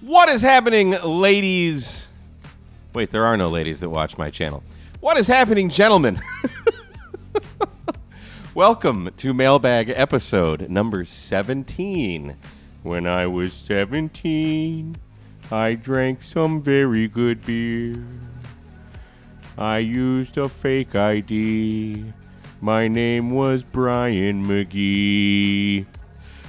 What is happening, ladies? Wait, there are no ladies that watch my channel. What is happening, gentlemen? Welcome to Mailbag episode number 17. When I was 17, I drank some very good beer. I used a fake ID. My name was Brian McGee.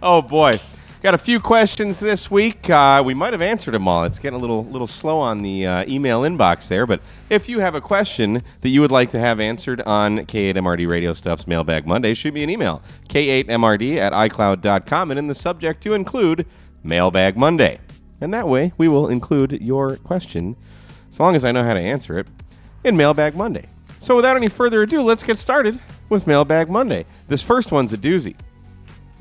Oh boy. Got a few questions this week. We might have answered them all. It's getting a little slow on the email inbox there, but if you have a question that you would like to have answered on K8MRD Radio Stuff's Mailbag Monday, shoot me an email, k8mrd@icloud.com, and in the subject to include Mailbag Monday. And that way, we will include your question, as long as I know how to answer it, in Mailbag Monday. So without any further ado, let's get started with Mailbag Monday. This first one's a doozy.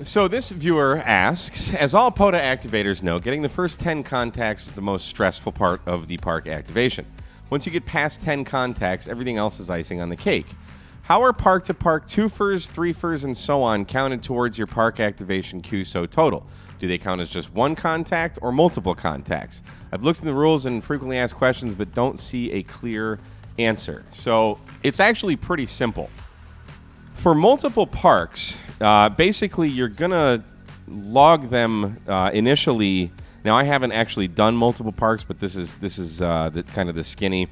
So this viewer asks, as all POTA activators know, getting the first 10 contacts is the most stressful part of the park activation. Once you get past 10 contacts, everything else is icing on the cake. How are park-to-park 2-fers, 3-fers, and so on counted towards your park activation QSO total? Do they count as just one contact or multiple contacts? I've looked in the rules and frequently asked questions, but don't see a clear answer. So it's actually pretty simple. For multiple parks, basically you're going to log them initially. Now, I haven't actually done multiple parks, but this is the kind of the skinny.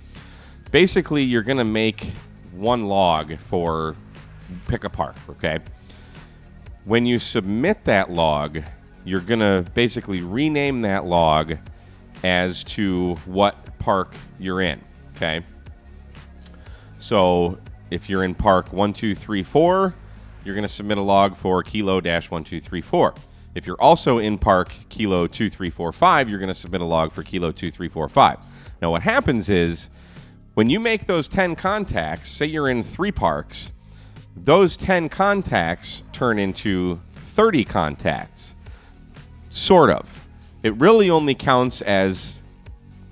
Basically, you're going to make one log for pick a park, okay? When you submit that log, you're going to basically rename that log as to what park you're in, okay? So if you're in park 1234, you're going to submit a log for kilo-1234. If you're also in park kilo 2345, you're going to submit a log for kilo 2345. Now what happens is, when you make those 10 contacts, say you're in 3 parks, those 10 contacts turn into 30 contacts. Sort of. It really only counts as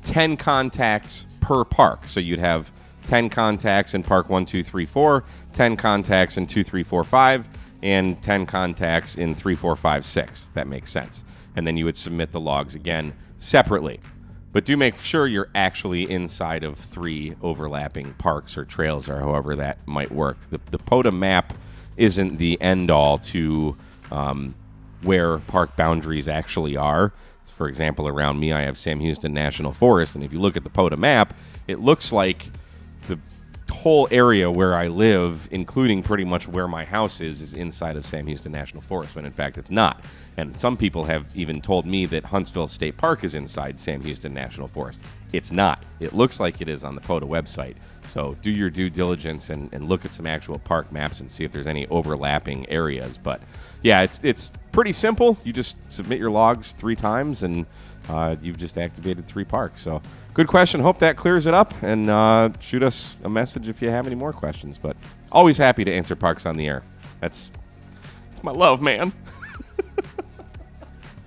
10 contacts per park. So you'd have 10 contacts in park 1234, 10 contacts in 2345, and 10 contacts in 3456. That makes sense. And then you would submit the logs again separately. But do make sure you're actually inside of 3 overlapping parks or trails, or however that might work. The POTA map isn't the end-all to where park boundaries actually are. For example, around me, I have Sam Houston National Forest, and if you look at the POTA map, it looks like the whole area where I live, including pretty much where my house is inside of Sam Houston National Forest, when in fact it's not. And some people have even told me that Huntsville State Park is inside Sam Houston National Forest. It's not. It looks like it is on the POTA website. So do your due diligence and look at some actual park maps and see if there's any overlapping areas. But yeah, it's pretty simple. You just submit your logs 3 times and you've just activated 3 parks. So good question. Hope that clears it up. And shoot us a message if you have any more questions. But always happy to answer parks on the air. That's my love, man.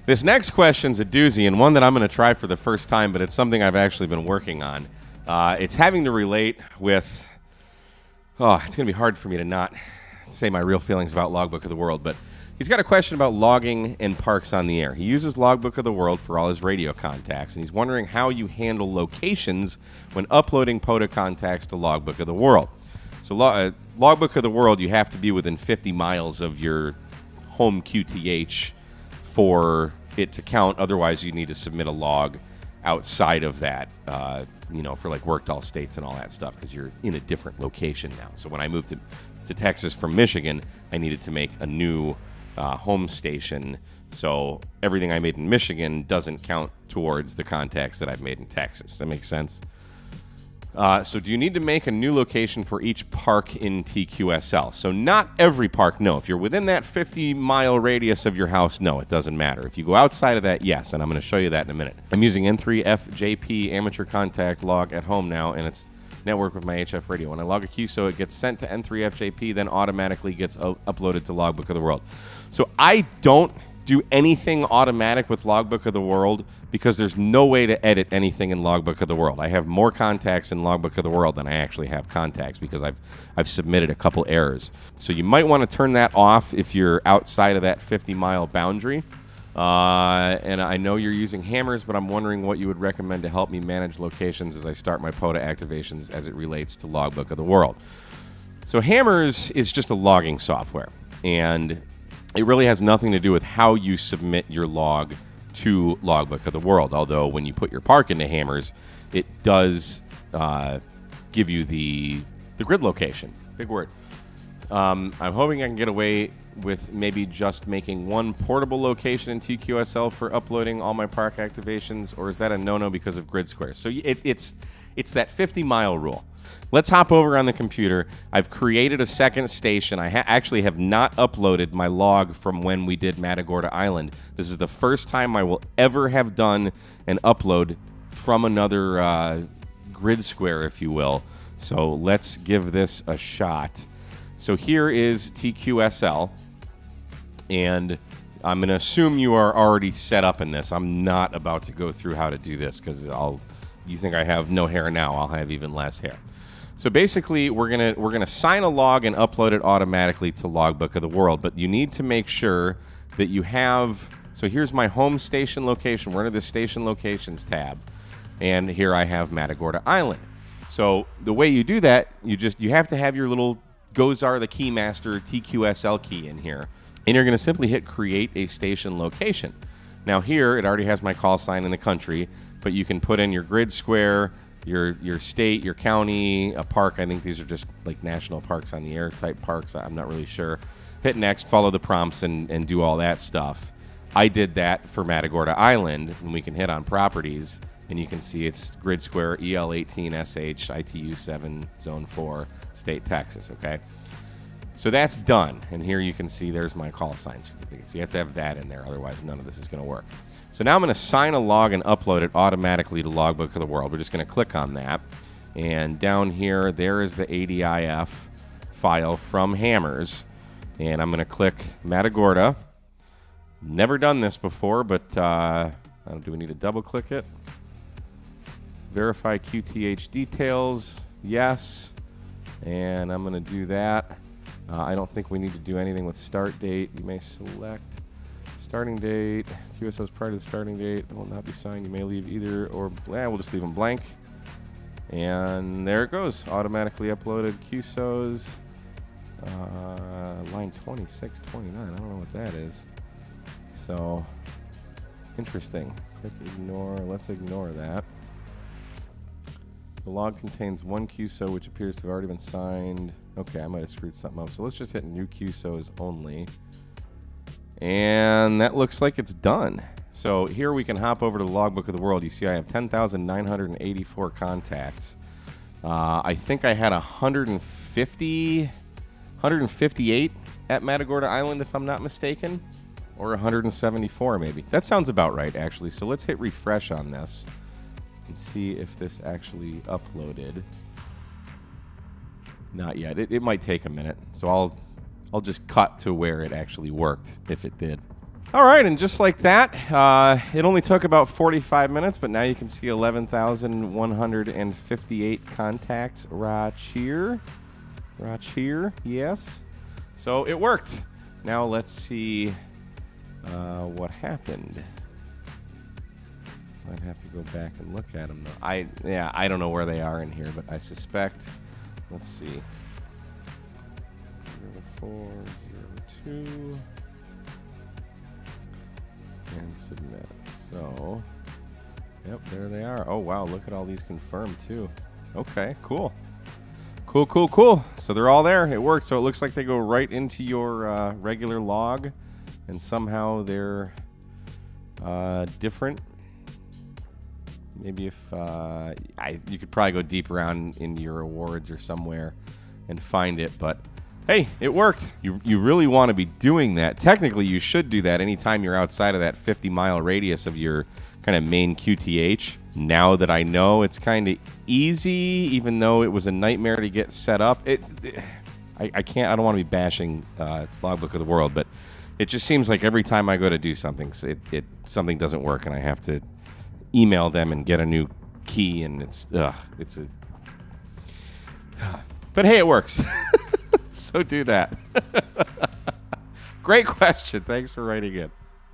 This next question's a doozy, and one that I'm going to try for the first time, but it's something I've actually been working on. It's having to relate with... Oh, it's going to be hard for me to not say my real feelings about Logbook of the World, but he's got a question about logging and parks on the air. He uses Logbook of the World for all his radio contacts, and he's wondering how you handle locations when uploading POTA contacts to Logbook of the World. So Logbook of the World, you have to be within 50 miles of your home QTH for it to count. Otherwise, you need to submit a log outside of that, you know, for like worked all states and all that stuff, because you're in a different location now. So when I moved to Texas from Michigan, I needed to make a new home station. So everything I made in Michigan doesn't count towards the contacts that I've made in Texas. Does that make sense? So do you need to make a new location for each park in TQSL? So not every park, no. If you're within that 50-mile radius of your house, no, it doesn't matter. If you go outside of that, yes, and I'm going to show you that in a minute. I'm using N3FJP amateur contact log at home now, and it's networked with my HF radio. When I log a QSO, it gets sent to N3FJP, then automatically gets uploaded to Logbook of the World. So I don't do anything automatic with Logbook of the World because there's no way to edit anything in Logbook of the World. I have more contacts in Logbook of the World than I actually have contacts because I've submitted a couple errors. So you might want to turn that off if you're outside of that 50-mile boundary. And I know you're using hammers, but I'm wondering what you would recommend to help me manage locations as I start my POTA activations as it relates to Logbook of the World. So hammers is just a logging software, and it really has nothing to do with how you submit your log to Logbook of the World, although when you put your park into hammers, it does give you the grid location. Big word. I'm hoping I can get away with maybe just making one portable location in TQSL for uploading all my park activations, or is that a no-no because of grid squares? So it's that 50-mile rule. Let's hop over on the computer. I've created a second station. I actually have not uploaded my log from when we did Matagorda Island. This is the first time I will ever have done an upload from another grid square, if you will. So let's give this a shot. So here is TQSL, and I'm going to assume you are already set up in this. I'm not about to go through how to do this because you think I have no hair now. I'll have even less hair. So basically, we're gonna sign a log and upload it automatically to Logbook of the World. But you need to make sure that you have. So here's my home station location. We're under the Station Locations tab, and here I have Matagorda Island. So the way you do that, you have to have your little Gozar the Keymaster TQSL key in here, and you're gonna simply hit Create a Station Location. Now here, it already has my call sign in the country, but you can put in your grid square, your state, your county, a park. I think these are just like national parks on the air type parks. I'm not really sure. Hit next, follow the prompts, and do all that stuff. I did that for Matagorda Island, and we can hit on properties, and you can see it's grid square EL18SH ITU7 Zone 4 State Texas. Okay, so that's done, and here you can see there's my call sign certificate. So you have to have that in there, otherwise none of this is going to work. So now I'm going to sign a log and upload it automatically to Logbook of the World. We're just going to click on that. And down here, there is the ADIF file from Hammers. And I'm going to click Matagorda. Never done this before, but do we need to double click it? Verify QTH details. Yes. And I'm going to do that. I don't think we need to do anything with start date. You may select starting date. QSO's prior to the starting date. It will not be signed. You may leave either or we'll just leave them blank. And there it goes. Automatically uploaded QSOs. Line 2629. I don't know what that is. So interesting. Click ignore. Let's ignore that. The log contains one QSO which appears to have already been signed. Okay, I might have screwed something up. So let's just hit new QSOs only. And that looks like it's done. So here we can hop over to the Logbook of the World. You see I have 10,984 contacts. I think I had 158 at Matagorda Island, if I'm not mistaken. Or 174 maybe. That sounds about right, actually. So let's hit refresh on this and see if this actually uploaded. Not yet. It might take a minute. So I'll just cut to where it actually worked, if it did. All right, and just like that, it only took about 45 minutes, but now you can see 11,158 contacts. Rachir, yes. So it worked. Now let's see what happened. I'd have to go back and look at them, though. I don't know where they are in here, but I suspect. Let's see. 0402 and submit. So, yep, there they are. Oh wow, look at all these confirmed too. Okay, cool. Cool. So they're all there. It worked. So it looks like they go right into your regular log, and somehow they're different. Maybe if you could probably go deep around into your awards or somewhere and find it, but hey, it worked. You really want to be doing that. Technically, you should do that anytime you're outside of that 50-mile radius of your kind of main QTH. Now that I know it's kind of easy, even though it was a nightmare to get set up. I don't want to be bashing Logbook of the World, but it just seems like every time I go to do something, something doesn't work, and I have to email them and get a new key, and it's a. But hey, it works. So do that. Great question. Thanks for writing in.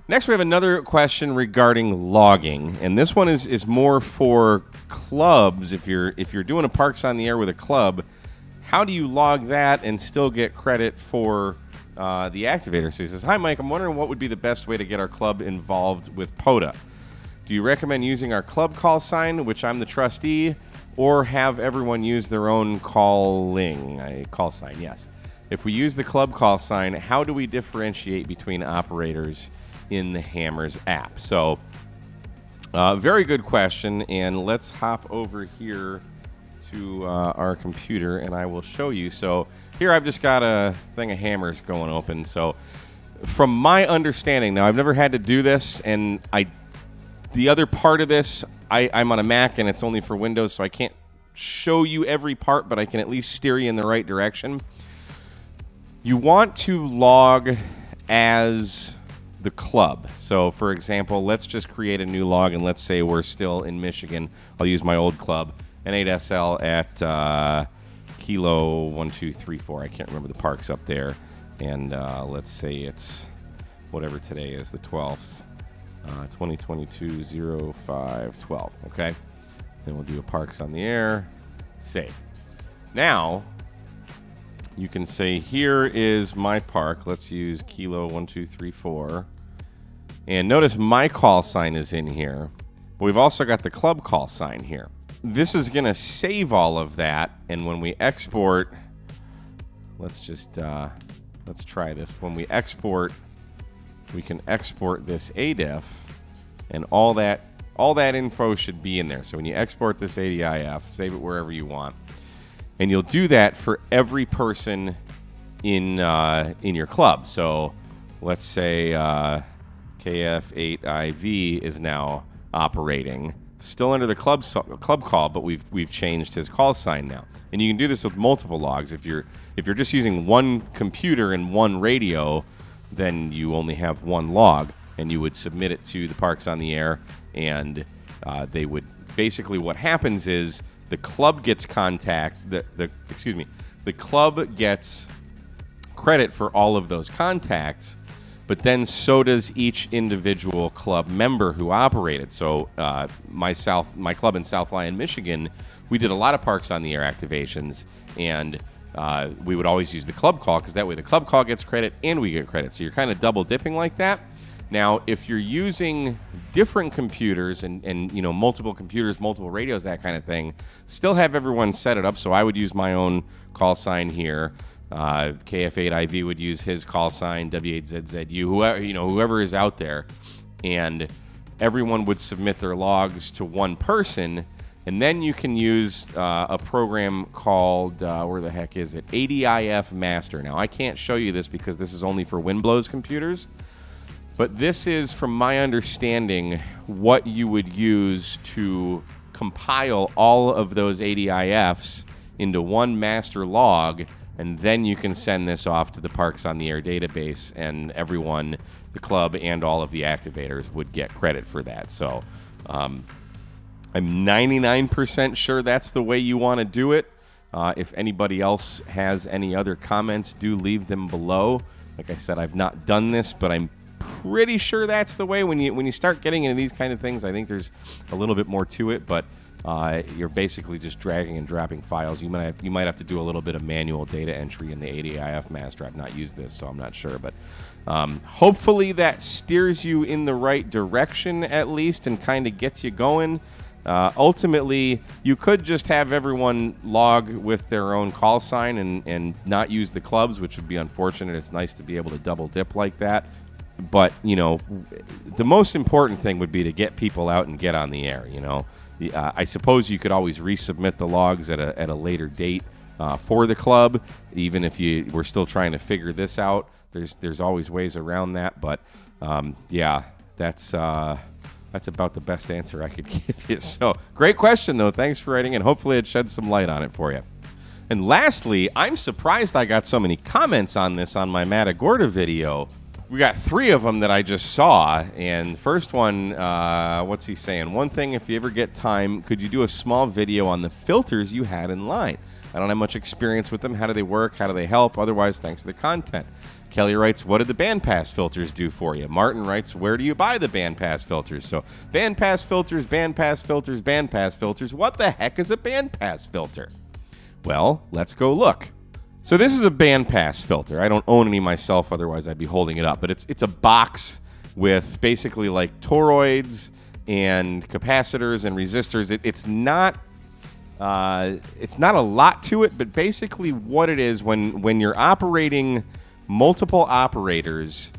Next, we have another question regarding logging, and this one is more for clubs. If you're doing a Parks on the Air with a club, how do you log that and still get credit for the activator? So he says, "Hi, Mike. I'm wondering what would be the best way to get our club involved with POTA. Do you recommend using our club call sign, which I'm the trustee, or have everyone use their own call sign?" Yes. If we use the club call sign, how do we differentiate between operators in the Hammers app? So, very good question, and let's hop over here to our computer, and I will show you. So here I've just got a thing of Hammers going open. So from my understanding, now I've never had to do this, and the other part of this, I'm on a Mac, and it's only for Windows, so I can't show you every part, but I can at least steer you in the right direction. You want to log as the club. So, for example, let's just create a new log, and let's say we're still in Michigan. I'll use my old club, N8SL at Kilo 1234. I can't remember the parks up there. And let's say it's whatever today is, the 12th. 2022-05-12, okay? Then we'll do a Parks on the Air, save. Now, you can say, here is my park. Let's use Kilo 1234. And notice my call sign is in here. But we've also got the club call sign here. This is going to save all of that, and when we export, let's try this. When we export, we can export this ADIF, and all that info should be in there. So when you export this ADIF, save it wherever you want, and you'll do that for every person in your club. So let's say KF8IV is now operating, still under the club call, but we've changed his call sign now. And you can do this with multiple logs. If you're just using one computer and one radio, then you only have one log, and you would submit it to the Parks on the Air, and they would basically, what happens is the club gets the club gets credit for all of those contacts, but then so does each individual club member who operated. So my club in South Lyon, Michigan, we did a lot of Parks on the Air activations, and we would always use the club call, because that way the club call gets credit and we get credit. So you're kind of double dipping like that. Now, if you're using different computers and you know, multiple computers, multiple radios, that kind of thing, still have everyone set it up. So I would use my own call sign here. KF8IV would use his call sign, W8ZZU, whoever is out there, and everyone would submit their logs to one person. And then you can use a program called, where the heck is it? ADIF Master. Now, I can't show you this because this is only for Winblow's computers, but this is, from my understanding, what you would use to compile all of those ADIFs into one master log, and then you can send this off to the Parks on the Air database, and everyone, the club and all of the activators, would get credit for that. So, I'm 99% sure that's the way you want to do it. If anybody else has any other comments, do leave them below. Like I said, I've not done this, but I'm pretty sure that's the way. When you start getting into these kind of things, I think there's a little bit more to it, but you're basically just dragging and dropping files. You might have to do a little bit of manual data entry in the ADIF Master. I've not used this, so I'm not sure, but hopefully that steers you in the right direction at least, and kind of gets you going. Ultimately, you could just have everyone log with their own call sign and not use the clubs, which would be unfortunate. It's nice to be able to double dip like that. But, you know, the most important thing would be to get people out and get on the air, you know. I suppose you could always resubmit the logs at a later date for the club, even if you were still trying to figure this out. There's always ways around that, but yeah, that's about the best answer I could give you. So, great question, though. Thanks for writing in. Hopefully it sheds some light on it for you. And lastly, I'm surprised I got so many comments on this on my Matagorda video. We got 3 of them that I just saw, and first one, what's he saying? One thing, if you ever get time, could you do a small video on the filters you had in line? I don't have much experience with them. How do they work? How do they help? Otherwise, thanks for the content. Kelly writes, what did the bandpass filters do for you? Martin writes, where do you buy the bandpass filters? So bandpass filters, bandpass filters, bandpass filters. What the heck is a bandpass filter? Well, let's go look. So this is a bandpass filter. I don't own any myself, otherwise I'd be holding it up. But it's a box with basically like toroids and capacitors and resistors. It's not a lot to it, but basically what it is, when you're operating multiple operators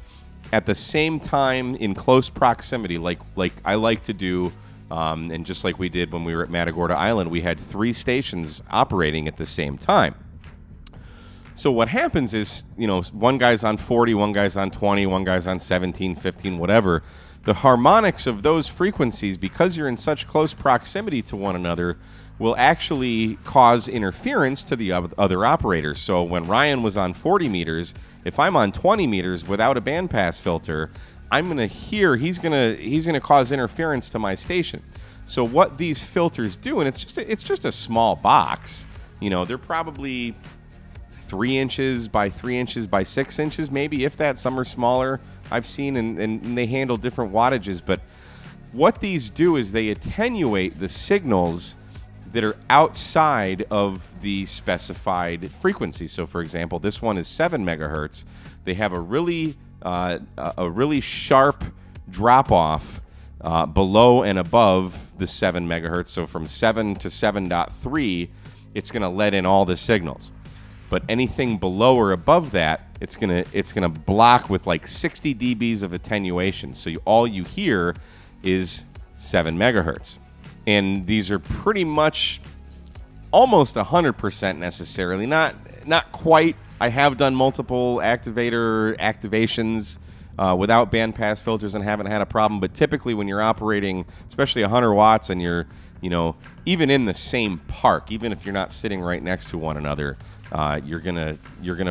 at the same time in close proximity, like I like to do, and just like we did when we were at Matagorda Island, we had 3 stations operating at the same time. So what happens is, one guy's on 40, one guy's on 20, one guy's on 17, 15, whatever. The harmonics of those frequencies, because you're in such close proximity to one another, will actually cause interference to the other operators. So when Ryan was on 40 meters, if I'm on 20 meters without a bandpass filter, I'm going to hear he's going to cause interference to my station. So what these filters do, and it's just a small box. They're probably 3 inches by 3 inches by 6 inches, maybe, if that. Some are smaller, I've seen, and they handle different wattages. But what these do is they attenuate the signals that are outside of the specified frequency. So, for example, this one is 7 megahertz. They have a really sharp drop-off below and above the 7 megahertz. So from 7 to 7.3, it's going to let in all the signals. But anything below or above that, it's gonna block with like 60 dBs of attenuation. So all you hear is 7 megahertz. And these are pretty much almost 100% necessarily, not quite. I have done multiple activations without bandpass filters and haven't had a problem. But typically when you're operating, especially 100 watts, and you're, even in the same park, even if you're not sitting right next to one another, you're gonna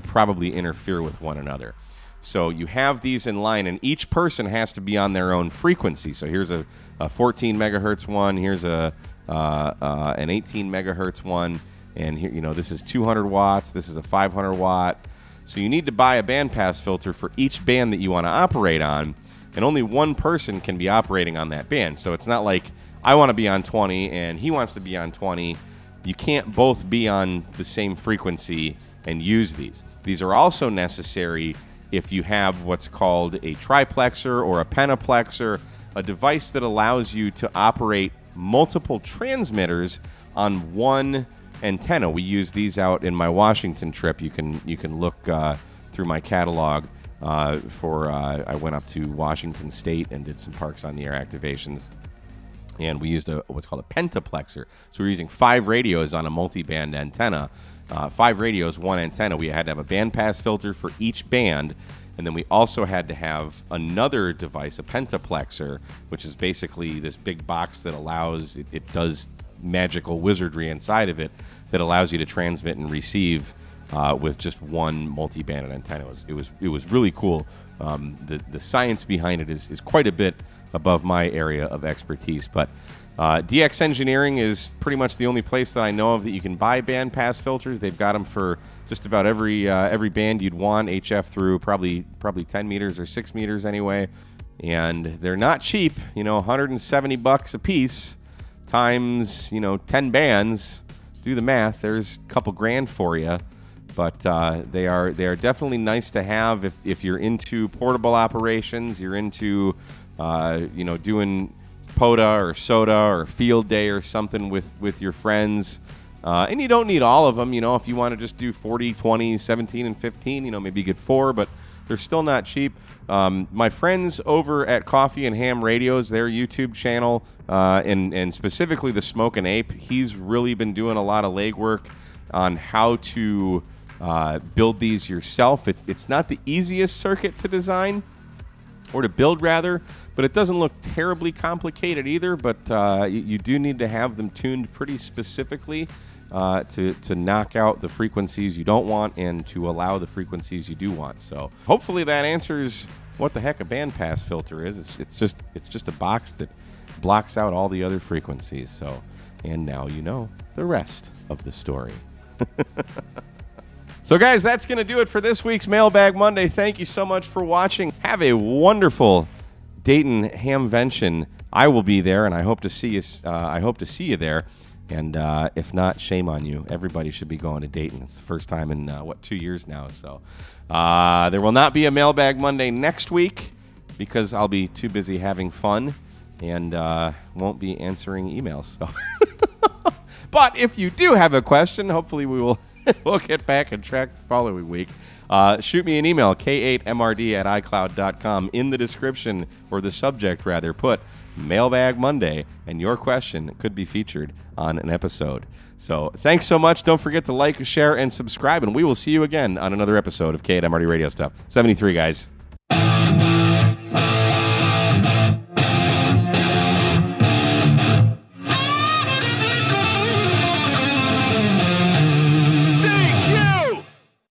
probably interfere with one another. So you have these in line, and each person has to be on their own frequency. So here's a 14 megahertz one. Here's an 18 megahertz one, and here, this is 200 watts. This is a 500 watt. So you need to buy a bandpass filter for each band that you want to operate on, and only one person can be operating on that band. So it's not like I want to be on 20 and he wants to be on 20. You can't both be on the same frequency and use these. These are also necessary if you have what's called a triplexer or a pentaplexer, a device that allows you to operate multiple transmitters on one antenna. We use these out in my Washington trip. You can look through my catalog I went up to Washington State and did some parks on the air activations. And we used what's called a pentaplexer. So we're using 5 radios on a multi-band antenna. 5 radios, 1 antenna. We had to have a bandpass filter for each band. And then we also had to have another device, a pentaplexer, which is basically this big box that allows, it does magical wizardry inside of it that allows you to transmit and receive with just one multi-band antenna. It was really cool. The science behind it is quite a bit above my area of expertise, but DX Engineering is pretty much the only place that I know of that you can buy bandpass filters. They've got them for just about every band you'd want, HF through probably 10 meters or 6 meters anyway, and they're not cheap. $170 a piece times 10 bands. Do the math. There's a couple grand for you. But they are definitely nice to have if you're into portable operations. You're into doing POTA or SOTA or field day or something with your friends. And you don't need all of them. If you want to just do 40, 20, 17, and 15, maybe you get 4, but they're still not cheap. My friends over at Coffee and Ham Radios, their YouTube channel, and specifically the Smoke and Ape, he's really been doing a lot of legwork on how to build these yourself. It's not the easiest circuit to design, or to build rather, but it doesn't look terribly complicated either. But you do need to have them tuned pretty specifically to knock out the frequencies you don't want and to allow the frequencies you do want. So hopefully that answers what the heck a bandpass filter is. It's just a box that blocks out all the other frequencies. So, and now you know the rest of the story. So, guys, that's going to do it for this week's Mailbag Monday. Thank you so much for watching. Have a wonderful Dayton Hamvention. I will be there, and I hope to see you. I hope to see you there. And if not, shame on you. Everybody should be going to Dayton. It's the first time in 2 years now. So there will not be a Mailbag Monday next week because I'll be too busy having fun and won't be answering emails. So, but if you do have a question, hopefully we will. We'll get back and track the following week. Shoot me an email, k8mrd@icloud.com. In the description, or the subject rather, put Mailbag Monday, and your question could be featured on an episode. So thanks so much. Don't forget to like, share, and subscribe, and we will see you again on another episode of K8MRD Radio Stuff. 73, guys.